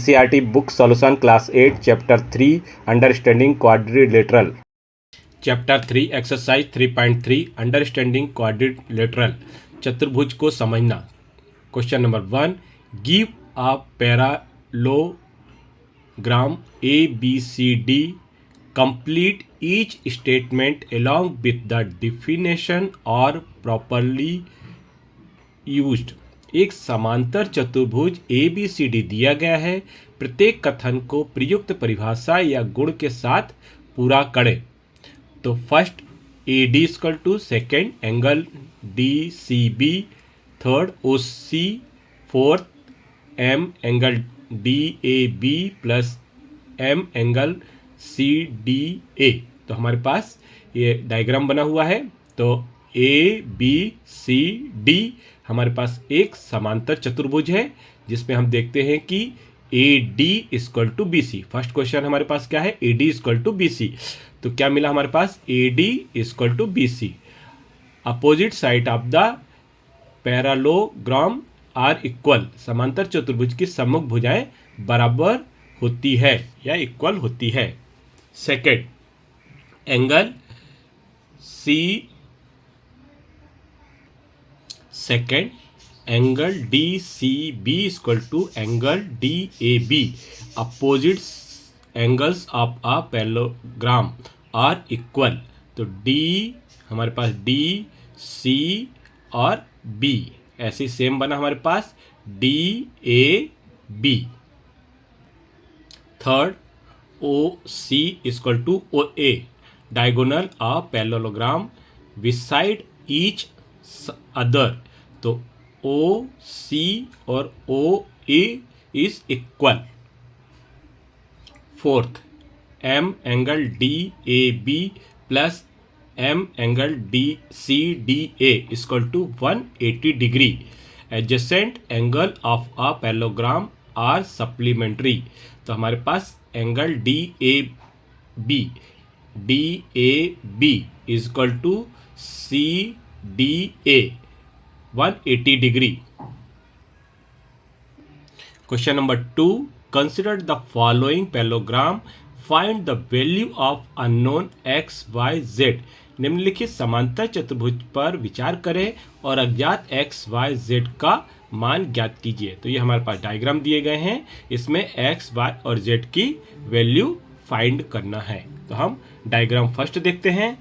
NCERT book solution class 8 chapter 3 understanding quadrilateral. Chapter 3 exercise 3.3 understanding quadrilateral, चतुर्भुज को समझना। Question number 1, give a parallelogram ABCD, complete each statement along with the definition or properly used। एक समांतर चतुर्भुज ABCD दिया गया है, प्रत्येक कथन को प्रयुक्त परिभाषा या गुण के साथ पूरा करें। तो first AD equal to, second angle DCB, third OC, fourth M angle DAB plus M angle CDA। तो हमारे पास ये डायग्राम बना हुआ है। तो ABCD हमारे पास एक समांतर चतुर्भुज है जिसमें हम देखते हैं कि AD equal to BC। First question हमारे पास क्या है, AD इक्वल टू BC। तो क्या मिला हमारे पास, AD equal to BC। Opposite side of the parallelogram are equal, समांतर चतुर्भुज की सम्मुख भुजाएं बराबर होती है या इक्वल होती है। Second angle second angle DCB equal to angle DAB। Opposite angles of a parallelogram are equal. तो D हमारे पास D, C और B ऐसे सेम बना हमारे पास DAB। Third OC equal to OA, diagonal of parallelogram bisect each other. तो OC और OA is equal. Fourth M angle DAB plus M angle CDA equal to 180 degree. Adjacent angle of a parallelogram are supplementary. तो हमारे पास angle DAB equal to CDA 180 degree. Question number 2, consider the following parallelogram, find the value of unknown x y z। निम्नलिखित समांतर चतुर्भुज पर विचार करें और अज्ञात x y z का मान ज्ञात कीजिए। तो ये हमारे पास डायग्राम दिए गए हैं, इसमें x y और z की वैल्यू फाइंड करना है। तो हम डायग्राम फर्स्ट देखते हैं।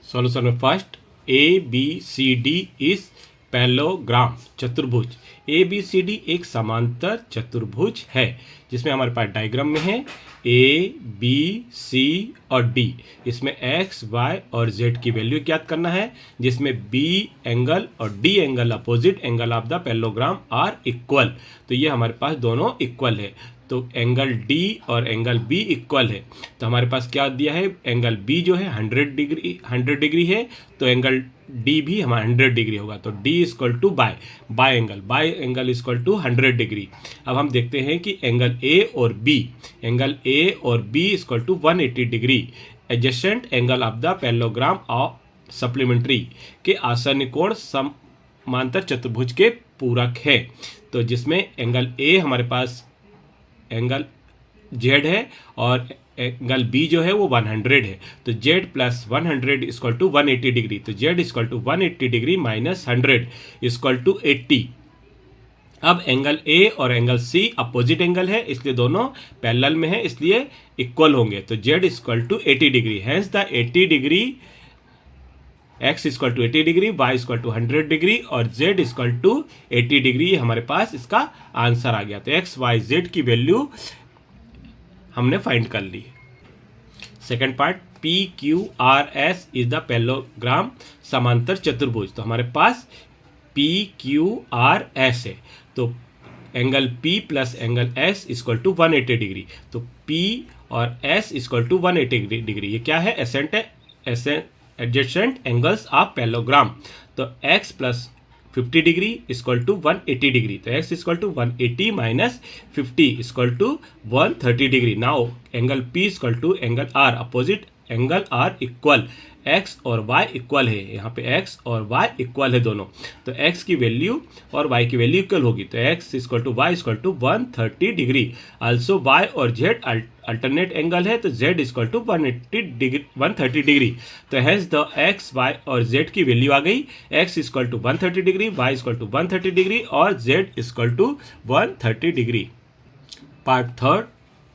सॉल्यूशन में फर्स्ट ABCD इस पैरेललोग्राम चतुर्भुज। ABCD एक समांतर चतुर्भुज है जिसमें हमारे पास डायग्राम में है A, B, C और D। इसमें x, y और z की वैल्यू ज्ञात करना है, जिसमें B एंगल और D angle opposite angle of the parallelogram are equal. तो ये हमारे पास दोनों इक्वल है। तो एंगल D और एंगल B इक्वल है। तो हमारे पास क्या दिया है, एंगल B जो है 100 डिग्री है, तो एंगल D भी हमारा 100 डिग्री होगा। तो D equal to by angle equal to 100 degree. अब हम देखते हैं कि एंगल A और B equal to 180 degree. Adjacent angle of the parallelogram of supplementary के आसन्न कोण समांतर चतुर्भुज के पूरक है। तो जिसमें एंगल A हमारे पास एंगल Z है और एंगल B जो है वो 100 है। तो Z plus 100 equal to 180 degree. तो Z equal to 180 degree minus 100 equal to 80। अब एंगल A और एंगल C अपोजिट एंगल है, इसलिए दोनों पैरेलल में है, इसलिए इक्वल होंगे। तो Z equal to 80 degree. Hence the 80 degree x equal to 80 degree, y equal to 100 degree और z इक्वल टू 80 डिग्री। हमारे पास इसका आंसर आ गया। तो x, y, z की वैल्यू हमने फाइंड कर ली। Second part, PQRS is the parallelogram समांतर चतुर्भुज। तो हमारे पास PQRS है। तो angle P plus angle S equal to 180 degree. तो P और S इक्वल टू 180 डिग्री। ये क्या है, एडजेसेंट एंगल्स ऑफ पैरेललोग्राम। तो x plus 50 degree equal to 180 degree. तो x equal to 180 minus 50 equal to 130 degree. Now angle P equal to angle R, opposite angle are equal, x और y equal है, यहाँ पे x और y equal है दोनों, तो एक्स की वैल्यू और वाई की वैल्यू इक्वल होगी, तो x equal to y equal to 130 degree. Also y और जेड अल्टरनेट एंगल है, तो जेड इक्वल टू 130 डिग्री। तो हैज द एक्स वाई और जेड की वैल्यू आ गई, x equal to 130 degree, y equal to 130 degree और z equal to 130 degree. Part third,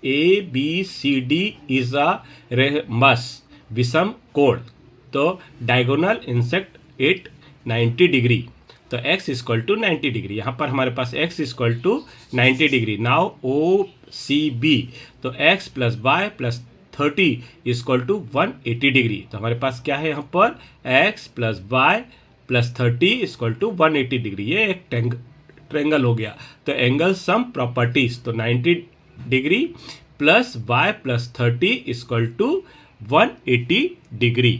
A B C D is a rhombus विषम कोण, तो diagonal intersect at 90 degree, तो x equal to 90 degree, यहाँ पर हमारे पास x equal to 90 degree. Now O C B, तो x plus y plus 30 equal to 180 degree, तो हमारे पास क्या है यहाँ पर x plus y plus 30 equal to 180 degree, ये एक ट्रेंगल हो गया। तो एंगल सम प्रॉपर्टीज, तो 90 degree plus y plus 30 equal to 180 degree,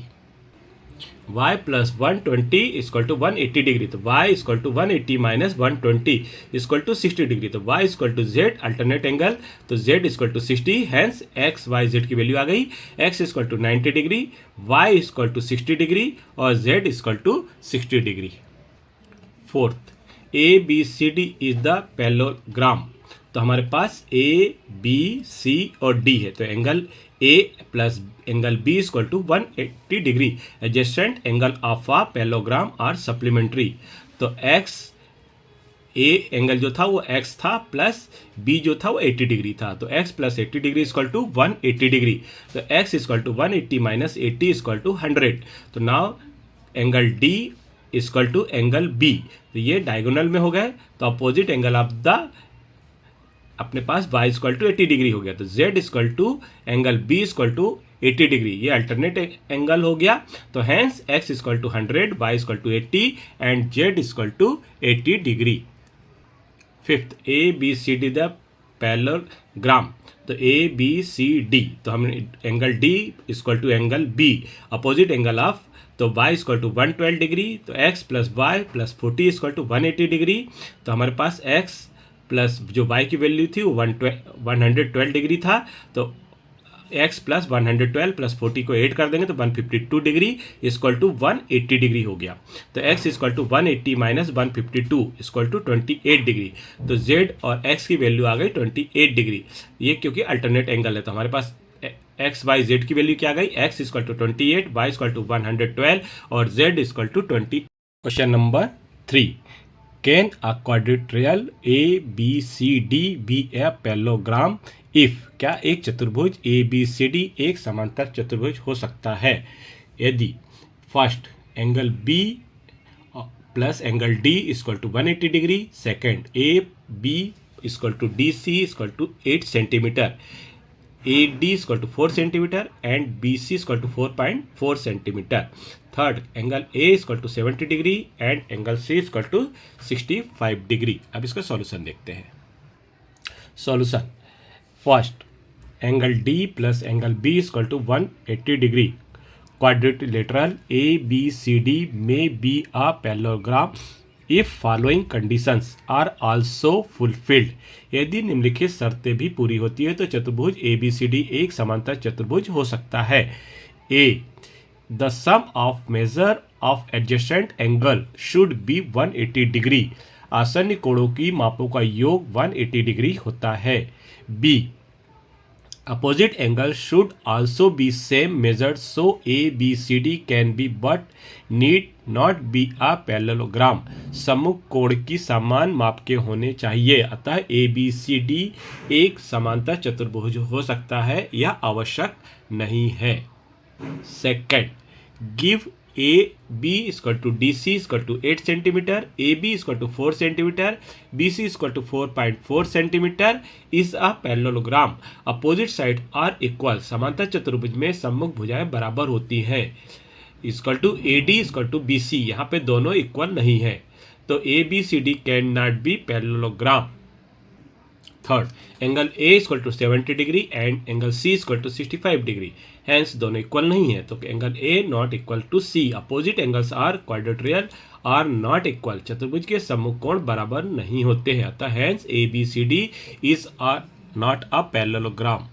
y plus 120 equal to 180 degree, तो y equal to 180 minus 120 equal to 60 degree, तो y equal to z alternate angle, तो z equal to 60, hence x y z की value आ गई, x equal to 90 degree, y equal to 60 degree और z equal to 60 degree. Fourth, A B C D is the parallelogram, तो हमारे पास ए B सी और D है, तो angle A plus angle B equal to 180 degree, adjacent angle of a parallelogram are supplementary, तो x A angle जो था वो x था प्लस बी जो था वो 80 डिग्री था, तो x plus 80 degree equal to 180 degree, तो x equal to 180 minus 80 equal to 100, तो now angle D equal to angle B, तो ये डायगोनल में हो गए, तो अपोजिट एंगल ऑफ द अपने पास y इक्वल टू 80 डिग्री हो गया, तो z equal to angle b equal to 80 degree, ये अल्टरनेट एंगल हो गया, तो hence x equal to 100, y equal to 80 and z equal to 80 degree. Fifth, A B C D the parallelogram, तो A B C D, तो हमने angle d equal to angle b, opposite angle of, तो y equal to 112 degree, तो x plus y plus 40 equal to 180 degree, तो हमारे पास x plus जो y की वैल्यू थी वो 112 डिग्री था, तो x प्लस 112 प्लस 40 को ऐड कर देंगे तो 152 डिग्री इक्वल टू 180 डिग्री हो गया, तो x equal to 180 minus 152 equal to 28 degree, तो z और x की वैल्यू आ गई 28 डिग्री, ये क्योंकि अल्टरनेट एंगल है, तो हमारे पास एक्स वाई जेड की वैल्यू क्या आ गई, x equal to 28, y equal to 112 और z equal to 20। Question number 3, can a quadrilateral A B C D be a parallelogram if, क्या एक चतुर्भुज ए बी सी डी एक समांतर चतुर्भुज हो सकता है यदि first angle B plus angle D equal to 180 degree, second A B equal to D C equal to 8 centimetre, A D equal to 4 centimetre and B C equal to 4.4 centimetre, third angle A equal to 70 degree and angle C equal to 65 degree. अब इसका solution देखते हैं। Solution, first angle D plus angle B equal to 180 degree, quadrilateral A B C D में be a parallelogram if following conditions are also fulfilled, यदि निम्नलिखित शर्तें भी पूरी होती है तो चतुर्भुज ए बी सी डी एक समांतर चतुर्भुज हो सकता है। A, the sum of measure of adjacent angle should be 180 degree, आसन्न कोणों की मापों का योग 180 डिग्री होता है। B, opposite angle should also be same measured so ABCD can be but need not be a parallelogram, सम्मुख कोण की समान माप के होने चाहिए, अतः ABCD एक समांतर चतुर्भुज हो सकता है, यह आवश्यक नहीं है। Second, give A B equal to D C equal to 8 centimetre, A B equal to 4 centimetre, B C equal to 4.4 centimetre is a parallelogram, opposite side are equal, समांतर चतुर्भुज में सम्मुख भुजाएं बराबर होती हैं, equal to A D equal to B C, यहाँ पे दोनों इक्वल नहीं है, तो A B C D can not be parallelogram. Third, angle A equal to 70 degree and angle C equal to 65 degree, hence दोनों इक्वल नहीं है, तो angle A not equal to C, opposite angles are quadrilateral are not equal, चतुर्भुज के सम्मुख कोण बराबर नहीं होते हैं, अतः hence A B C D is are not a parallelogram.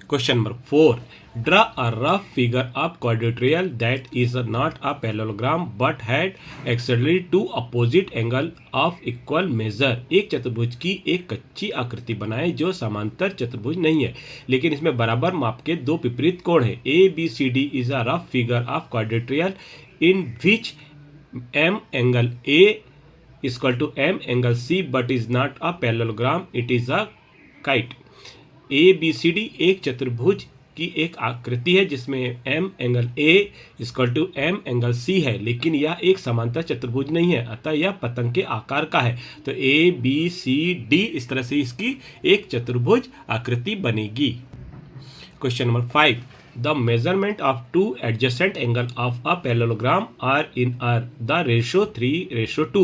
Question number 4. Draw a rough figure of quadrilateral that is not a parallelogram but had exactly two opposite angle of equal measure. एक चतुर्भुज की एक कच्ची आकृति बनाएं जो समांतर चतुर्भुज नहीं है लेकिन इसमें बराबर माप के दो विपरीत कोण हैं. ABCD is a rough figure of quadrilateral in which M angle A is equal to M angle C but is not a parallelogram. It is a kite. ABCD एक चतुर्भुज की एक आकृति है जिसमें M angle A equal to M angle C है लेकिन यह एक समांतर चतुर्भुज नहीं है अतः यह पतंग के आकार का है. तो ABCD इस तरह से इसकी एक चतुर्भुज आकृति बनेगी. Question number 5. The measurement of two adjacent angle of a parallelogram are in the ratio 3:2.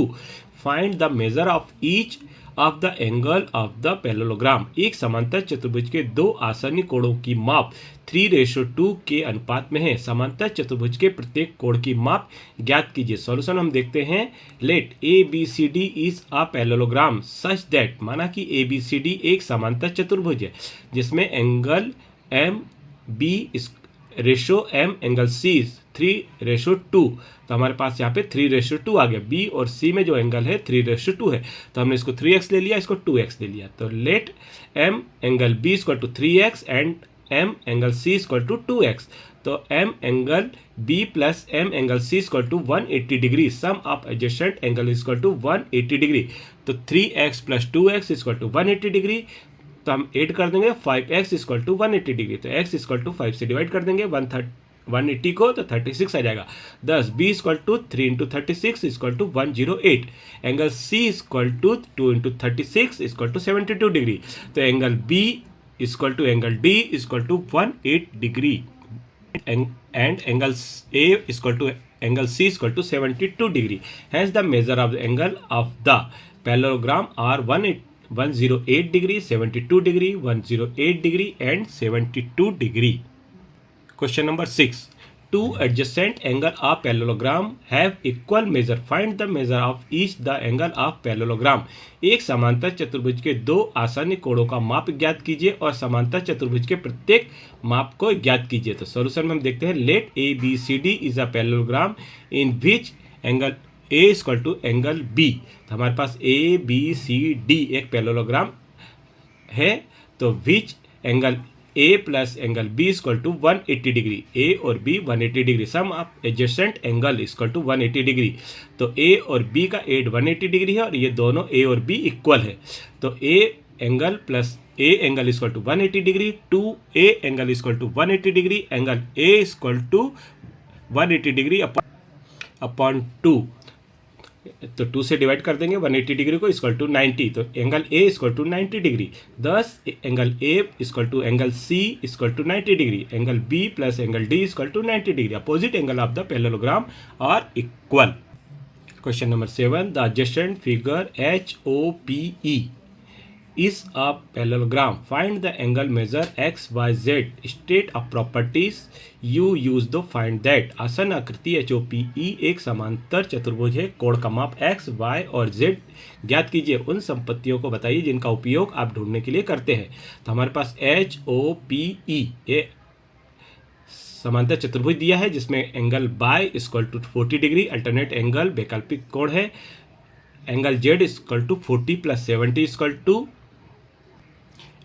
Find the measure of each of the angle of the parallelogram. एक समांतर चतुर्भुज के दो आसन्न कोणों की माप 3:2 के अनुपात में है. समांतर चतुर्भुज के प्रत्येक कोण की माप ज्ञात कीजिए. सॉल्यूशन हम देखते हैं. Let ABCD is a parallelogram such that, माना कि ABCD एक समांतर चतुर्भुज है जिसमें angle MB ratio M angle C 3:2. तो हमारे पास यहाँ पे 3:2 आ गया. B और C में जो एंगल है 3:2 है तो हमने इसको 3x ले लिया, इसको 2x ले लिया. तो let M angle B equal to 3x and M angle C equal to 2x. तो M angle B plus M angle C equal to 180 degree. Sum of adjacent angle equal to 180 degree. तो 3x plus 2x equal to 180 degree. तो हम add कर देंगे 5x equal to 180 degree. तो x equal to 5 से divide कर देंगे 180 को तो 36 आ जाएगा. 10 B equal to 3 into 36 equal to 108. Angle C equal to 2 into 36 equal to 72 degree. तो angle B equal to angle D equal to 18 degree and angle A equal to angle C equal to 72 degree. Has the measure of the angle of the parallelogram are 108 degree, 72 degree, 108 degree and 72 degree. Question number 6. Two adjacent angle of parallelogram have equal measure. Find the measure of each the angle of parallelogram. एक समांतर चतुर्भुज के दो आसन्न कोणों का माप ज्ञात कीजिए और समांतर चतुर्भुज के प्रत्येक माप को ज्ञात कीजिए. तो सॉल्यूशन में हम देखते हैं. Let ABCD is a parallelogram in which angle A equal to angle B. तो हमारे पास ABCD एक पैरेललोग्राम है. तो which angle A plus angle B equal to 180 degree. A और B 180 degree. Sum of adjacent angle equal to 180 degree. तो A और B का एड 180 डिग्री है और ये दोनों A और B इक्वल है. तो A angle plus A angle equal to 180 degree. 2A angle equal to 180 degree. Angle A equal to 180 degree upon 2. तो 2 से डिवाइड कर देंगे 180 डिग्री को इक्वल टू 90. तो angle A equal to 90 degree. 10 angle A equal to angle C equal to 90 degree. Angle B plus angle D equal to 90 degree. Opposite angle of the parallelogram are equal. Question number 7. The adjacent figure HOPE is a parallelogram. Find the angle measure x, y, z. State of properties you use to find that. आसन आकृति HOPE एक समांतर चतुर्भुज है. कोण का माप x, y और z ज्ञात कीजिए. उन संपत्तियों को बताइए जिनका उपयोग आप ढूंढने के लिए करते हैं. तो हमारे पास HOPE ये समांतर चतुर्भुज दिया है जिसमें angle y equal to 40 degree alternate angle वैकल्पिक कोण है. Angle z equal to 40 plus 70 equal to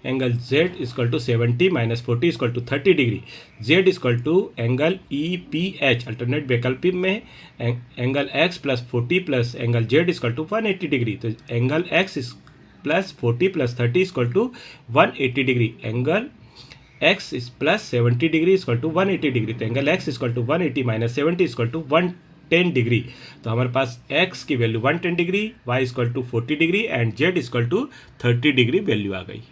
angle z equal to 70 minus 40 equal to 30 degree. z equal to angle EPH alternate वैकल्पिक में angle x plus 40 plus angle z equal to 180 degree. तो angle x plus 40 plus 30 equal to 180 degree. Angle x plus 70 degree equal to 180 degree. तो angle x equal to 180 minus 70 equal to 110 degree. तो हमारे पास x की value 110 degree, y equal to 40 degree and z equal to 30 degree value आ गई.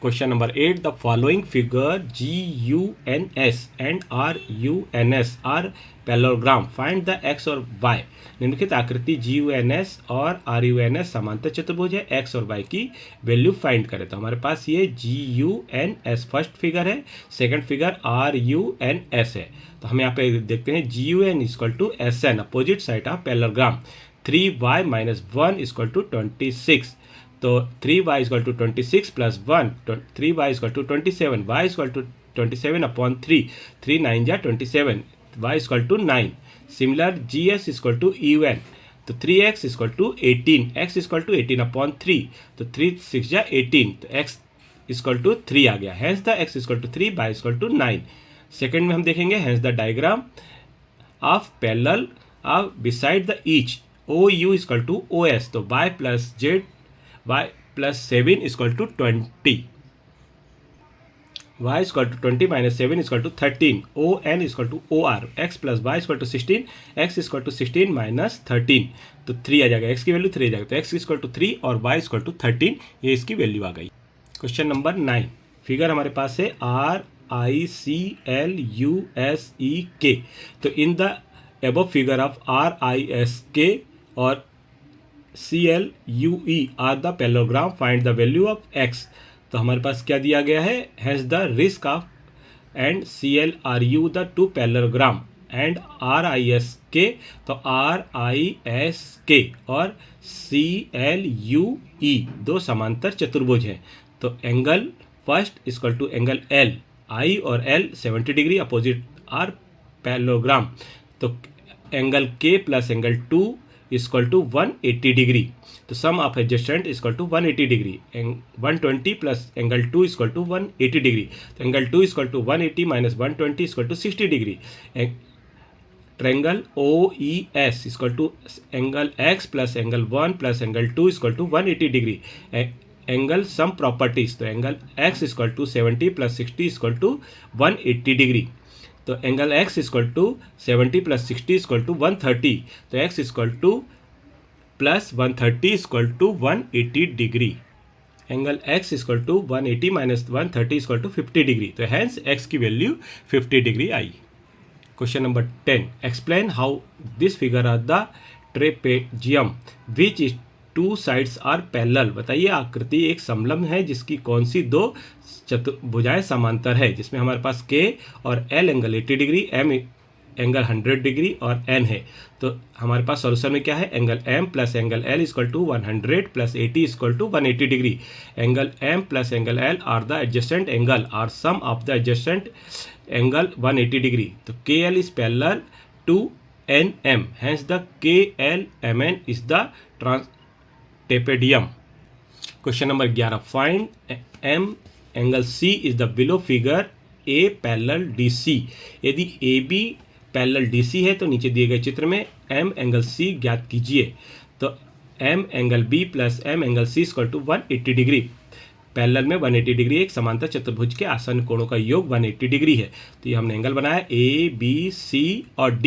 Question number 8. The following figure GUNS and RUNS are parallelogram. Find the x और y. निम्नलिखित आकृति GUNS और RUNS समांतर चतुर्भुज है. x और y की वैल्यू फाइंड करें. तो हमारे पास ये GUNS फर्स्ट फिगर है, सेकंड फिगर RUNS है. तो हम यहाँ पे देखते हैं GUN equal to SN opposite side of parallelogram. 3y minus 1 equal to 26. तो 3y equal to 26 plus 1, 3y equal to 27, y equal to 27 upon 3, 3 9 जा 27, y equal to 9। Similar gs equal to un, तो 3x equal to 18, x equal to 18 upon 3, तो 3 6 जा 18, तो x equal to 3 आ गया। Hence the x equal to 3, y equal to 9। Second में हम देखेंगे hence the diagram of parallel of beside the each O U equal to O S, तो y plus Z y plus 7 equal to 20, y equal to 20 minus 7 equal to 13, O N equal to O R, x plus y equal to 16, x equal to 16 minus 13, तो 3 आ जाएगा, x की value 3 आ जाएगा, तो x equal to 3 और y equal to 13, ये इसकी value आ गई। क्वेश्चन नंबर 9, फिगर हमारे पास है RICLUSEK, तो in the above figure of RISK और CLUE are the parallelogram, find the value of x। तो हमारे पास क्या दिया गया है, has the risk of and CLRU the two parallelogram and RISK, तो RISK और CLUE दो समांतर चतुर्भुज हैं। तो angle first equal to angle L, I और L 70 degree opposite are parallelogram, तो angle K plus angle 2 equal to 180 degree, तो sum of adjacent equal to 180 degree, 120 plus angle 2 equal to 180 degree, तो angle 2 equal to 180 minus 120 equal to 60 degree. Triangle OES equal to angle x plus angle 1 plus angle 2 equal to 180 degree. Angle sum properties, तो angle x equal to 70 plus 60 equal to 180 degree, तो angle x equal to 70 plus 60 equal to 130, तो x equal to plus 130 equal to 180 degree. Angle x equal to 180 minus 130 equal to 50 degree, तो hence x की value 50 degree आई। Question number 10, explain how this figure of the trapezium which is two sides are parallel. बताइए आकृति एक समलंब है जिसकी कौन सी दो चतुर्भुजाएं समांतर है, जिसमें हमारे पास K और L angle 80 degree, M angle 100 degree और N है। तो हमारे पास सॉल्यूशन में क्या है, angle M plus angle L equal to 100 plus 80 equal to 180 degree. Angle M plus angle L are the adjacent angle are sum of the adjacent angle 180 degree, तो KL is parallel to NM, hence the KLMN is the trapezium. Question number 11, find M angle C is the below figure A parallel DC। यदि AB parallel DC है तो नीचे दिए गए चित्र में M angle C ज्ञात कीजिए। तो M angle B plus M angle C equal to 180 degree, parallel में 180 डिग्री एक समांतर चतुर्भुज के आसन कोणों का योग 180 डिग्री है। तो ये हमने एंगल बनाया ABC और D,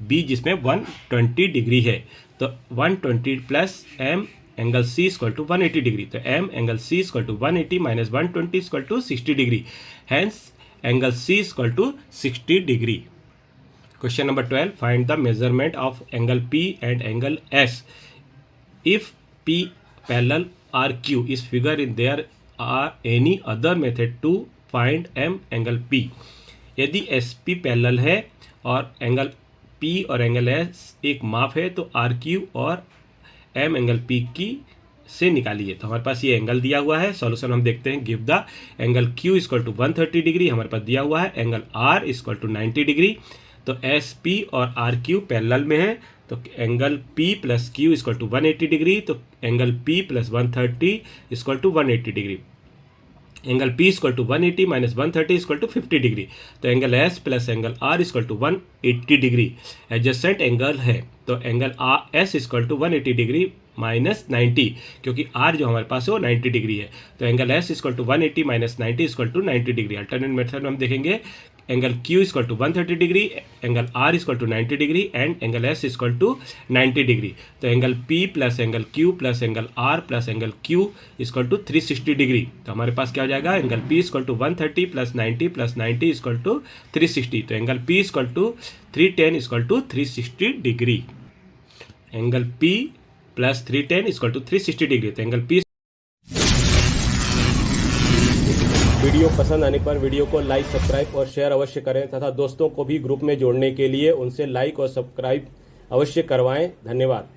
B जिसमें 120 डिग्री है, तो 120 plus M angle C equal to 180 degree, तो M angle C equal to 180 minus 120 equal to 60 degree, hence angle C equal to 60 degree. Question number 12, find the measurement of angle P and angle S if P parallel R Q is figure in there are any other method to find M angle P। यदि SP parallel है और angle P और angle S एक माप है तो RQ और M angle P की से निकालिए। तो हमारे पास ये एंगल दिया हुआ है, सॉल्यूशन हम देखते हैं। Give the angle Q equal to 130 degree हमारे पास दिया हुआ है, angle R equal to 90 degree, तो SP और RQ पैरेलल में है, तो angle P plus Q equal to 180 degree, तो angle P plus 130 equal to 180 degree, angle P equal to 180 minus 130 equal to 50 degree, तो angle S plus angle R equal to 180 degree adjacent angle है, तो angle S equal to 180 degree minus 90, क्योंकि R जो हमारे पास है वो 90 degree है, तो angle S equal to 180 minus 90 equal to 90 degree. Alternate method में हम देखेंगे angle Q equal to 130 degree, angle R equal to 90 degree and angle S equal to 90 degree, तो angle P plus angle Q plus angle R plus angle Q equal to 360 degree. तो हमारे पास क्या हो जाएगा, angle P equal to 130 plus 90 equal to 360, तो angle P equal to 310 equal to 360 degree, angle P plus 310 equal to 360 degree, तो angle P। Video पसंद आने पर वीडियो को लाइक, सब्सक्राइब और शेयर अवश्य करें तथा दोस्तों को भी ग्रुप में जोड़ने के लिए उनसे लाइक और सब्सक्राइब अवश्य करवाएं। धन्यवाद।